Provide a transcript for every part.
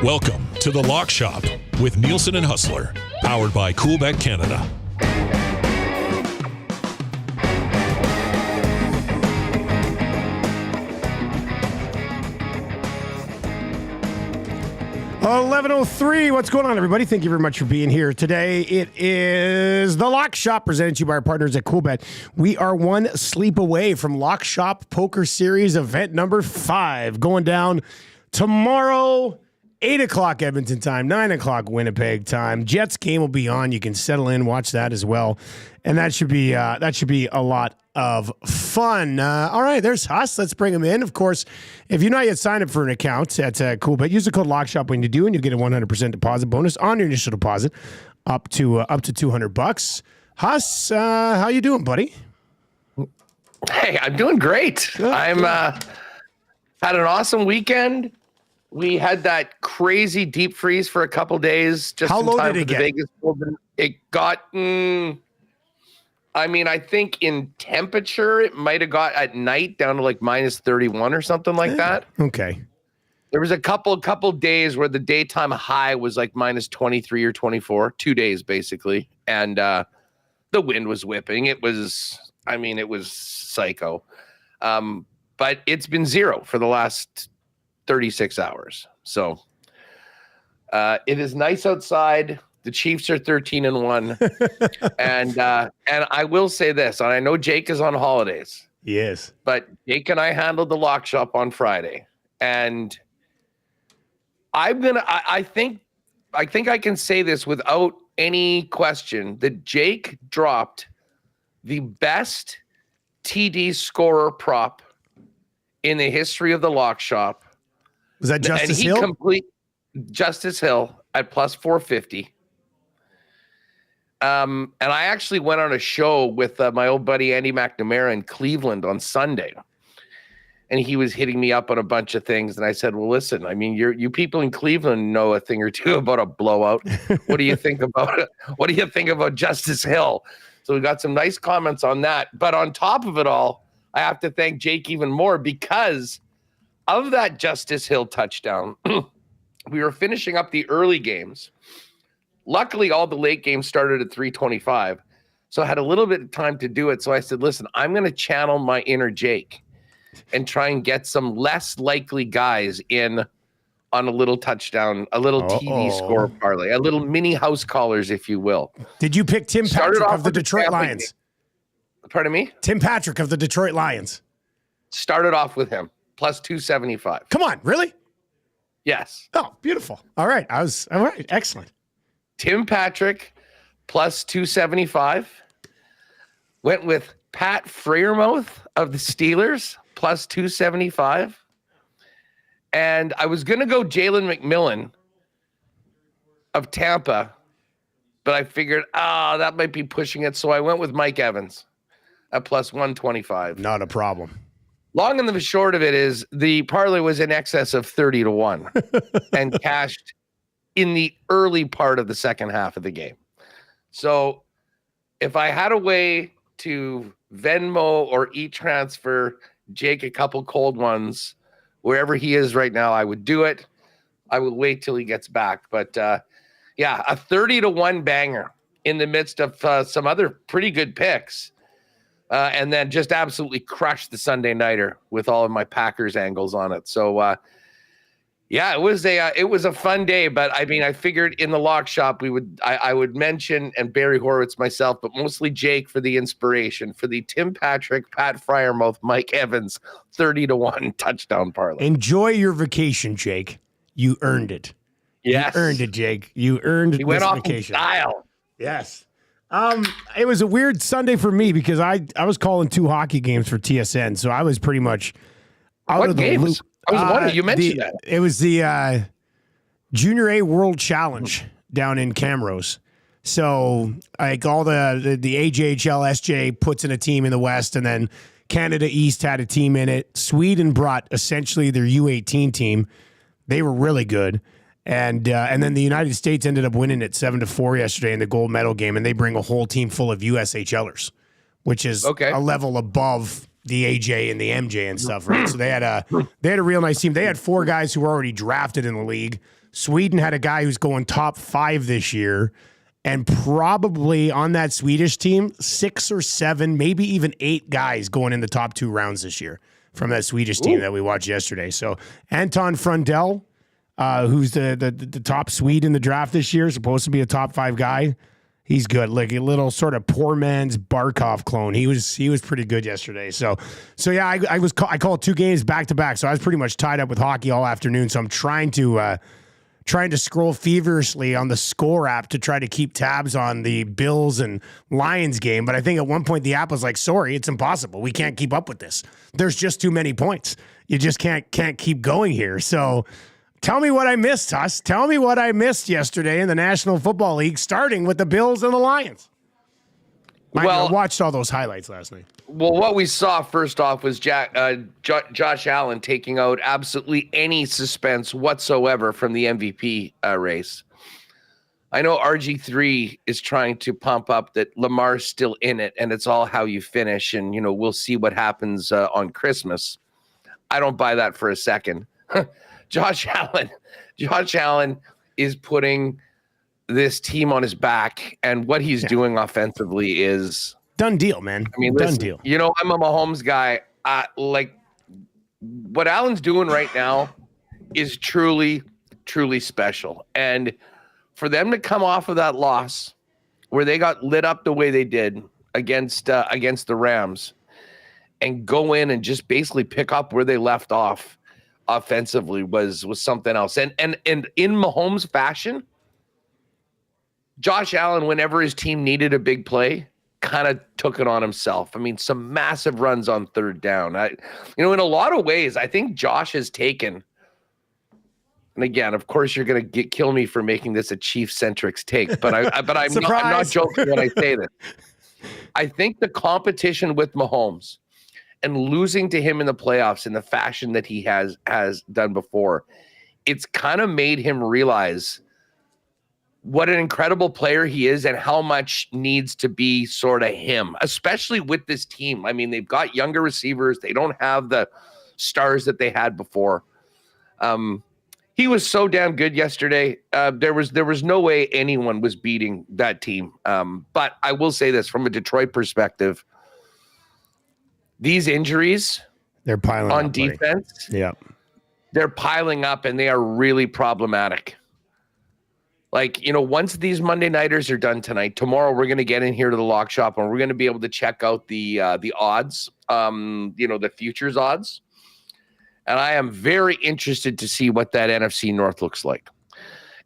Welcome to The Lock Shop with Nielson and Hustler, powered by Coolbet Canada. $11:03. What's going on, everybody? Thank you very much for being here today. It is The Lock Shop, presented to you by our partners at Coolbet. We are one sleep away from Lock Shop Poker Series event number 5, going down tomorrow, 8 o'clock Edmonton time, 9 o'clock Winnipeg time. Jets game will be on. You can settle in, watch that as well, and that should be a lot of fun. All right, there's Huss. Let's bring him in. Of course, if you're not yet signed up for an account at Coolbet, use the code LOCKSHOP when you do, and you'll get a 100% deposit bonus on your initial deposit up to $200. Huss, how you doing, buddy? Hey, I'm doing great. I'm had an awesome weekend. We had that crazy deep freeze for a couple days. Just how in low time did it for the get? Vegas Open. It got. I think in temperature, it might have got at night down to like minus 31 or something like that. Okay. There was a couple todays where the daytime high was like minus 23 or 24, 2 days basically. And the wind was whipping. It was psycho. But it's been zero for the last 36 hours. So it is nice outside. The Chiefs are 13-1. and I will say this, and I know Jake is on holidays. Yes. But Jake and I handled the Lock Shop on Friday. And I think I can say this without any question, that Jake dropped the best TD scorer prop in the history of the Lock Shop. Was that Justice Hill? Justice Hill at plus 450. And I actually went on a show with my old buddy Andy McNamara in Cleveland on Sunday. And he was hitting me up on a bunch of things. And I said, well, listen, I mean, you people in Cleveland know a thing or two about a blowout. What do you think about it? What do you think about Justice Hill? So we got some nice comments on that. But on top of it all, I have to thank Jake even more because of that Justice Hill touchdown. We were finishing up the early games. Luckily, all the late games started at 3:25. So I had a little bit of time to do it. So I said, listen, I'm going to channel my inner Jake and try and get some less likely guys in on a little touchdown, a little TV score parlay, a little mini house callers, if you will. Did you pick Tim Patrick of the Detroit Lions? Pardon me? Tim Patrick of the Detroit Lions. Started off with him, plus 275. Come on, really? Yes. Oh, beautiful. All right. All right. Excellent. Tim Patrick, plus 275. Went with Pat Freiermuth of the Steelers, plus 275. And I was going to go Jalen McMillan of Tampa, but I figured, that might be pushing it. So I went with Mike Evans at plus 125. Not a problem. Long and the short of it is the parlay was in excess of 30-1 and cashed in the early part of the second half of the game. So if I had a way to Venmo or e-transfer Jake a couple cold ones, wherever he is right now, I would do it. I will wait till he gets back. But a 30-1 banger in the midst of some other pretty good picks. And then just absolutely crushed the Sunday nighter with all of my Packers angles on it. So, it was a fun day. But I mean, I figured in the Lock Shop I would mention and Barry Horowitz myself, but mostly Jake for the inspiration for the Tim Patrick, Pat Freiermuth, Mike Evans 30-1 touchdown parlay. Enjoy your vacation, Jake. You earned it. Yes, you earned it, Jake. You earned this vacation. He went off in style. Yes. It was a weird Sunday for me because I was calling 2 hockey games for TSN, so I was pretty much out of the loop. I was wondering, you mentioned that. It was the Junior A World Challenge down in Camrose. So like all the AJHL, SJ puts in a team in the West, and then Canada East had a team in it. Sweden brought essentially their U18 team. They were really good. And then the United States ended up winning it 7-4 yesterday in the gold medal game, and they bring a whole team full of USHLers, which is a level above the AJ and the MJ and stuff, right? So they had a real nice team. They had 4 guys who were already drafted in the league. Sweden had a guy who's going top 5 this year, and probably on that Swedish team, 6 or 7, maybe even 8 guys going in the top 2 rounds this year from that Swedish team that we watched yesterday. So Anton Frundell, who's the top Swede in the draft this year, supposed to be a top 5 guy. He's good, like a little sort of poor man's Barkov clone. He was pretty good yesterday. So yeah, I called 2 games back to back. So I was pretty much tied up with hockey all afternoon. So I'm trying to scroll feverishly on the Score app to try to keep tabs on the Bills and Lions game. But I think at one point the app was like, sorry, it's impossible. We can't keep up with this. There's just too many points. You just can't keep going here. So tell me what I missed, Huss. Tell me what I missed yesterday in the National Football League, starting with the Bills and the Lions. I watched all those highlights last night. Well, what we saw first off was Josh Allen taking out absolutely any suspense whatsoever from the MVP race. I know RG3 is trying to pump up that Lamar's still in it, and it's all how you finish, and we'll see what happens on Christmas. I don't buy that for a second. Josh Allen is putting this team on his back, and what he's doing offensively is done deal, man. I mean, done deal. I'm a Mahomes guy. Like what Allen's doing right now is truly, truly special. And for them to come off of that loss where they got lit up the way they did against the Rams and go in and just basically pick up where they left off offensively was something else. And in Mahomes fashion, Josh Allen, whenever his team needed a big play, kind of took it on himself. I mean, some massive runs on third down. In a lot of ways, I think Josh has taken, and again, of course, you're going to kill me for making this a Chiefs-centric take, but I'm not joking when I say this. I think the competition with Mahomes and losing to him in the playoffs in the fashion that he has done before, it's kind of made him realize what an incredible player he is and how much needs to be sort of him, especially with this team. I mean, they've got younger receivers. They don't have the stars that they had before. He was so damn good yesterday. There was no way anyone was beating that team. But I will say this from a Detroit perspective, these injuries they're piling on up, defense. Buddy. Yeah. They're piling up and they are really problematic. Like, once these Monday nighters are done tonight, tomorrow we're going to get in here to the lock shop and we're going to be able to check out the odds, the futures odds. And I am very interested to see what that NFC North looks like.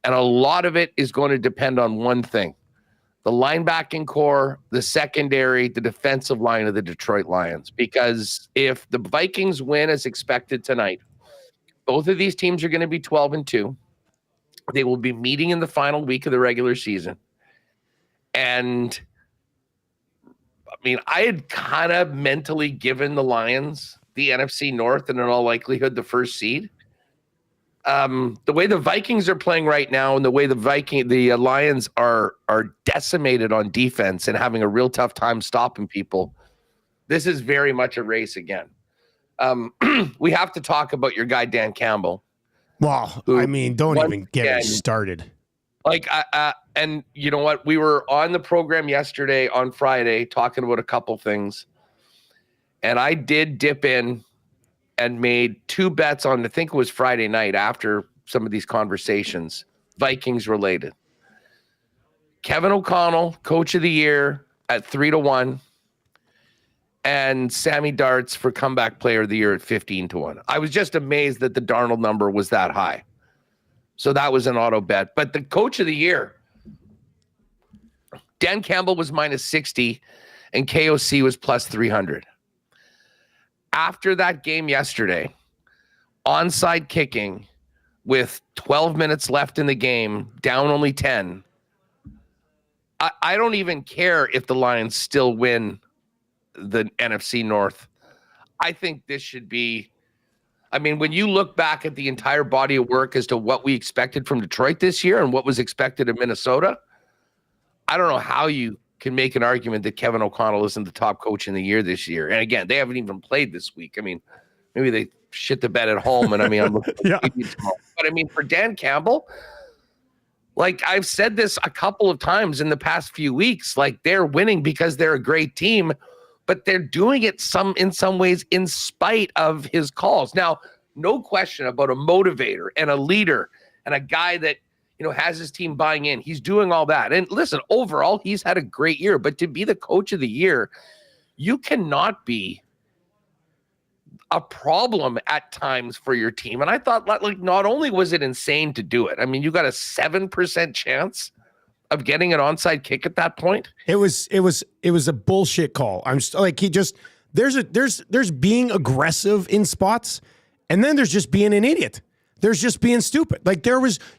And a lot of it is going to depend on one thing: the linebacking core, the secondary, the defensive line of the Detroit Lions. Because if the Vikings win as expected tonight, both of these teams are going to be 12-2. They will be meeting in the final week of the regular season. And I mean, I had kind of mentally given the Lions the NFC North and in all likelihood the first seed. The way the Vikings are playing right now and the way the Lions are decimated on defense and having a real tough time stopping people, this is very much a race again. We have to talk about your guy, Dan Campbell. Well, I mean, don't even get me started. Like, and you know what? We were on the program yesterday on Friday talking about a couple things. And I did dip in and made 2 bets on, I think it was Friday night after some of these conversations, Vikings related. Kevin O'Connell, Coach of the Year at 3-1. And Sammy Darts for Comeback Player of the Year at 15-1. I was just amazed that the Darnold number was that high. So that was an auto bet. But the Coach of the Year, Dan Campbell was -60 and KOC was +300. After that game yesterday, onside kicking with 12 minutes left in the game, down only 10, I don't even care if the Lions still win the NFC North. I think this should be, I mean, when you look back at the entire body of work as to what we expected from Detroit this year and what was expected in Minnesota, I don't know how you can make an argument that Kevin O'Connell isn't the top coach in the year this year. And again, they haven't even played this week. I mean, maybe they shit the bed at home, and I mean, I'm looking at yeah. tomorrow. But I mean, for Dan Campbell, like I've said this a couple of times in the past few weeks, like they're winning because they're a great team, but they're doing it in some ways in spite of his calls. Now, no question about a motivator and a leader and a guy that, has his team buying in. He's doing all that. And listen, overall, he's had a great year, but to be the coach of the year, you cannot be a problem at times for your team. And I thought, like, not only was it insane to do it, I mean, you got a 7% chance of getting an onside kick at that point. It was a bullshit call. I'm like, there's being aggressive in spots, and then there's just being an idiot. There's just being stupid. Like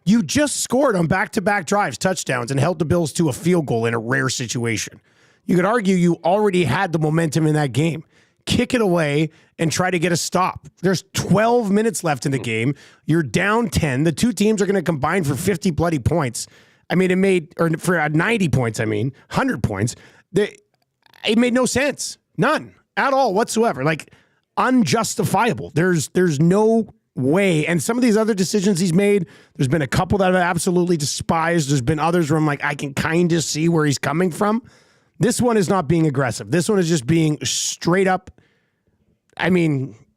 you just scored on back-to-back drives, touchdowns, and held the Bills to a field goal in a rare situation. You could argue you already had the momentum in that game. Kick it away and try to get a stop. There's 12 minutes left in the game. You're down 10. The two teams are going to combine for 50 bloody points. I mean, for 90 points, 100 points. It made no sense. None at all whatsoever. Like, unjustifiable. There's no way. And some of these other decisions he's made, there's been a couple that I've absolutely despised. There's been others where I'm like, I can kind of see where he's coming from. This one is not being aggressive. This one is just being straight up. Reckless.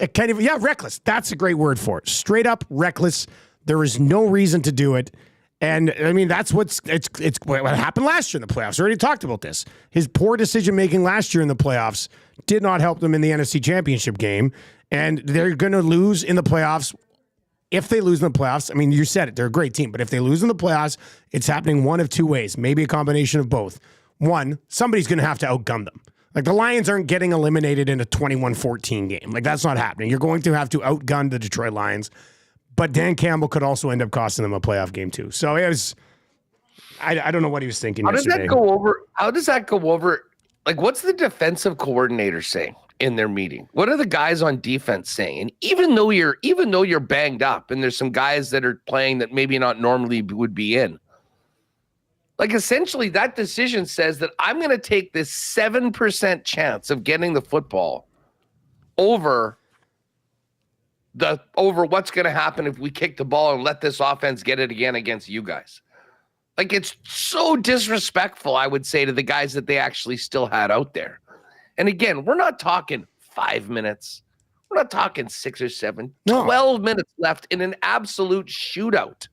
I can't even. Yeah, reckless. That's a great word for it. Straight up reckless. There is no reason to do it. And I mean, that's it's what happened last year in the playoffs. I already talked about this. His poor decision making last year in the playoffs did not help them in the NFC Championship game. And they're going to lose in the playoffs. If they lose in the playoffs, I mean, you said it, they're a great team. But if they lose in the playoffs, it's happening one of two ways, maybe a combination of both. One, somebody's going to have to outgun them. Like, the Lions aren't getting eliminated in a 21-14 game. Like, that's not happening. You're going to have to outgun the Detroit Lions. But Dan Campbell could also end up costing them a playoff game, too. So it was, I don't know what he was thinking yesterday. How does that go over? Like, what's the defensive coordinator saying in their meeting? What are the guys on defense saying? And even though you're banged up and there's some guys that are playing that maybe not normally would be in, like, essentially that decision says that I'm going to take this 7% chance of getting the football over what's going to happen if we kick the ball and let this offense get it again against you guys. Like, it's so disrespectful, I would say, to the guys that they actually still had out there. And again, we're not talking 5 minutes. We're not talking 6 or 7. No. 12 minutes left in an absolute shootout.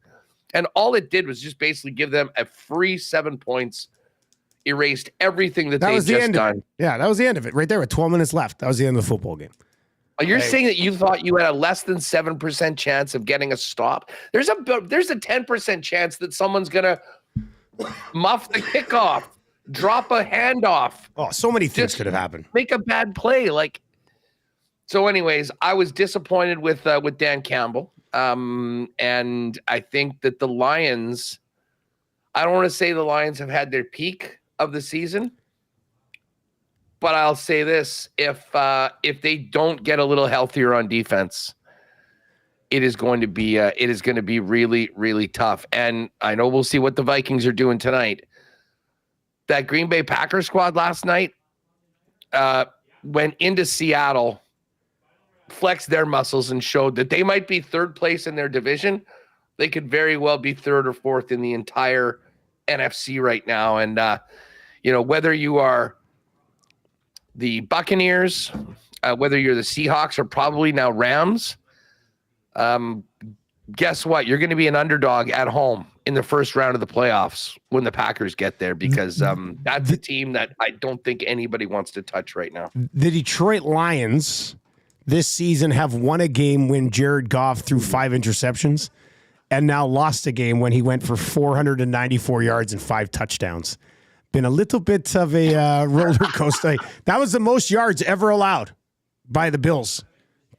And all it did was just basically give them a free 7 points, erased everything that they'd just done. Yeah, that was the end of it right there with 12 minutes left. That was the end of the football game. You're saying that you thought you had a less than 7% chance of getting a stop? There's a 10% chance that someone's going to muff the kickoff, drop a handoff. Oh, so many things could have happened. Make a bad play. So anyways, I was disappointed with Dan Campbell. And I think that the Lions, I don't want to say the Lions have had their peak of the season, but I'll say this, if they don't get a little healthier on defense, it is going to be really, really tough. And I know we'll see what the Vikings are doing tonight. That Green Bay Packers squad last night went into Seattle, flexed their muscles, and showed that they might be third place in their division. They could very well be third or fourth in the entire NFC right now. And whether you are the Buccaneers, whether you're the Seahawks, or probably now Rams, guess what? You're going to be an underdog at home in the first round of the playoffs when the Packers get there, because that's a team that I don't think anybody wants to touch right now. The Detroit Lions this season have won a game when Jared Goff threw 5 interceptions, and now lost a game when he went for 494 yards and 5 touchdowns. Been a little bit of a roller coaster. That was the most yards ever allowed by the Bills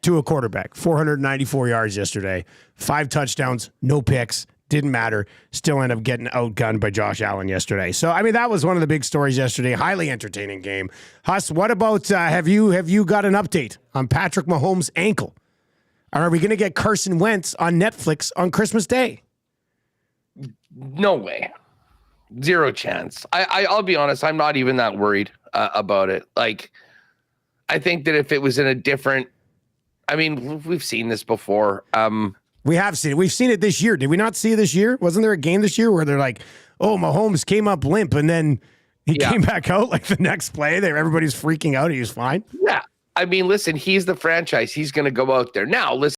to a quarterback. 494 yards yesterday. 5 touchdowns, no picks. Didn't matter. Still end up getting outgunned by Josh Allen yesterday. So, I mean, that was one of the big stories yesterday. Highly entertaining game. Huss, what about, have you got an update on Patrick Mahomes' ankle? Are we going to get Carson Wentz on Netflix on Christmas Day? No way. Zero chance. I'll be honest. I'm not even that worried about it. Like, I think that if it was in a different I mean, we've seen this before. We have seen it. We've seen it this year. Did we not see it this year? Wasn't there a game this year where they're like, oh, Mahomes came up limp and then he came back out like the next play? Everybody's freaking out. He was fine. Yeah. I mean, listen, he's the franchise. He's going to go out there. Now, listen.